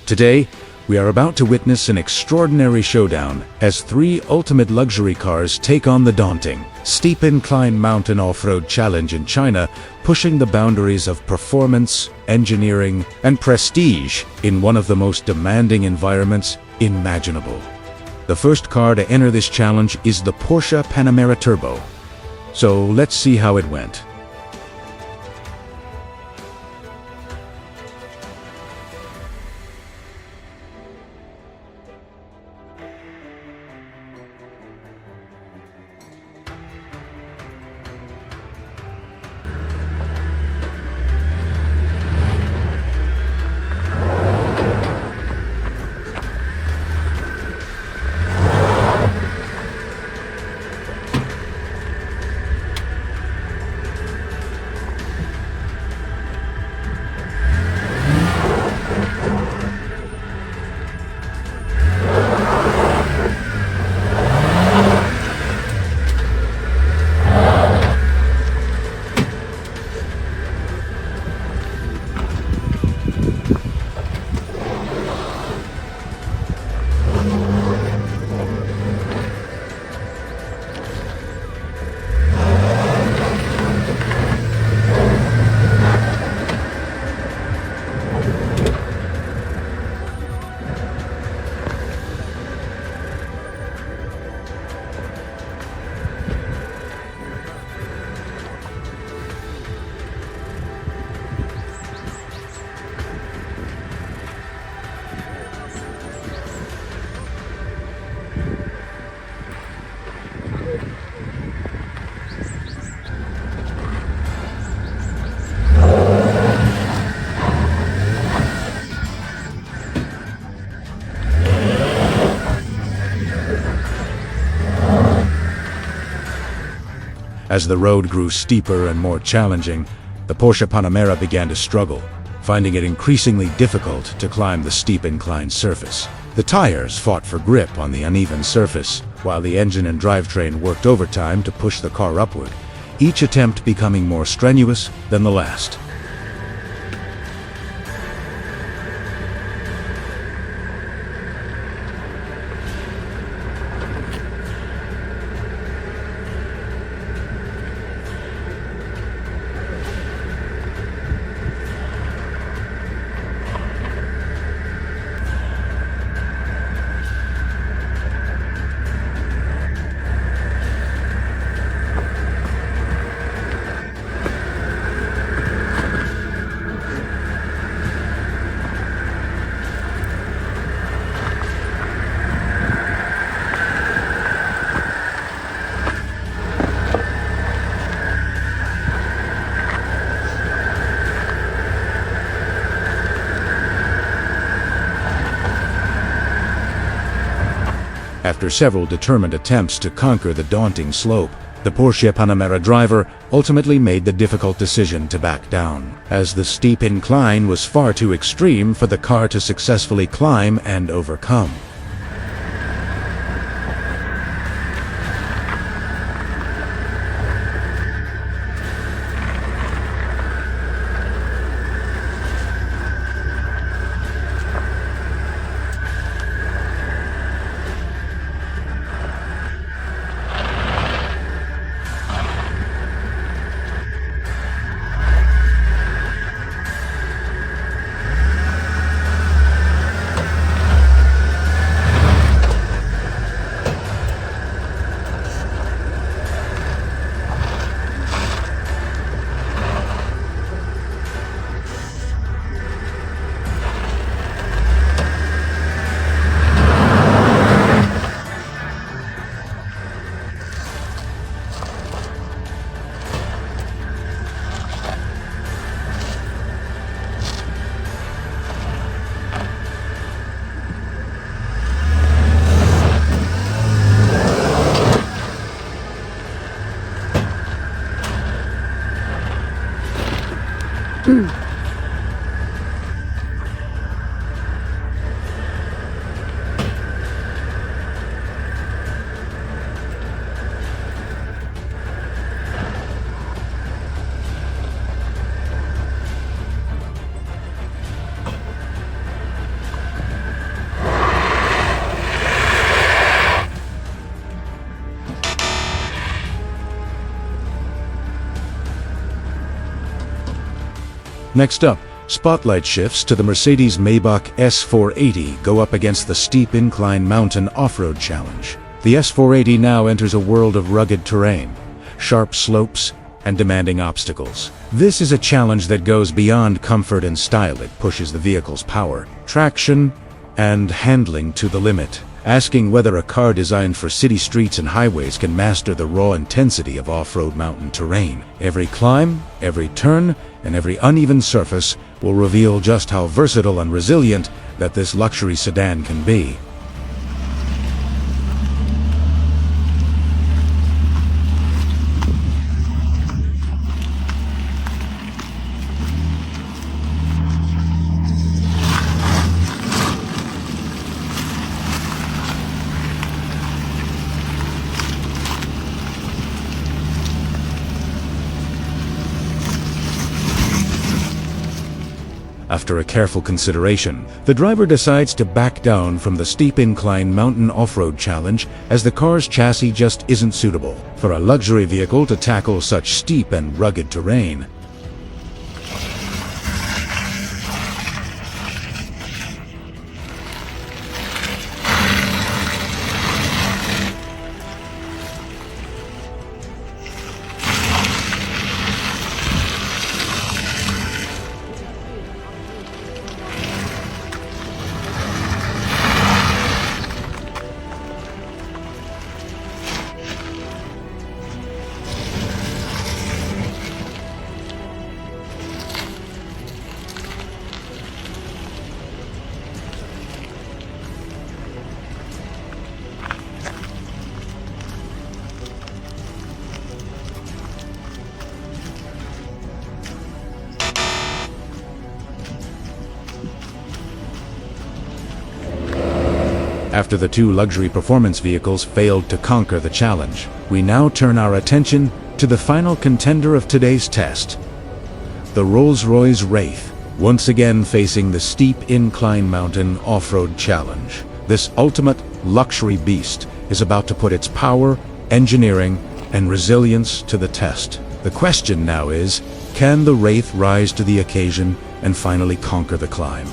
Today, we are about to witness an extraordinary showdown as three ultimate luxury cars take on the daunting, steep incline mountain off-road challenge in China, pushing the boundaries of performance, engineering, and prestige in one of the most demanding environments imaginable. The first car to enter this challenge is the Porsche Panamera Turbo. So let's see how it went. As the road grew steeper and more challenging, the Porsche Panamera began to struggle, finding it increasingly difficult to climb the steep inclined surface. The tires fought for grip on the uneven surface, while the engine and drivetrain worked overtime to push the car upward, each attempt becoming more strenuous than the last. After several determined attempts to conquer the daunting slope, the Porsche Panamera driver ultimately made the difficult decision to back down, as the steep incline was far too extreme for the car to successfully climb and overcome. Next up, spotlight shifts to the Mercedes-Maybach S480 go up against the steep incline mountain off-road challenge. The S480 now enters a world of rugged terrain, sharp slopes, and demanding obstacles. This is a challenge that goes beyond comfort and style. It pushes the vehicle's power, traction, and handling to the limit, asking whether a car designed for city streets and highways can master the raw intensity of off-road mountain terrain. Every climb, every turn, and every uneven surface will reveal just how versatile and resilient that this luxury sedan can be. After a careful consideration, the driver decides to back down from the steep incline mountain off-road challenge as the car's chassis just isn't suitable for a luxury vehicle to tackle such steep and rugged terrain. After the two luxury performance vehicles failed to conquer the challenge, we now turn our attention to the final contender of today's test, the Rolls-Royce Wraith, once again facing the steep incline mountain off-road challenge. This ultimate luxury beast is about to put its power, engineering, and resilience to the test. The question now is, can the Wraith rise to the occasion and finally conquer the climb?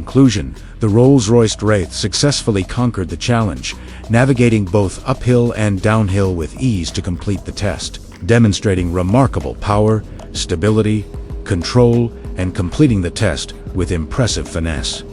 conclusion, the Rolls-Royce Wraith successfully conquered the challenge, navigating both uphill and downhill with ease to complete the test, demonstrating remarkable power, stability, control, and completing the test with impressive finesse.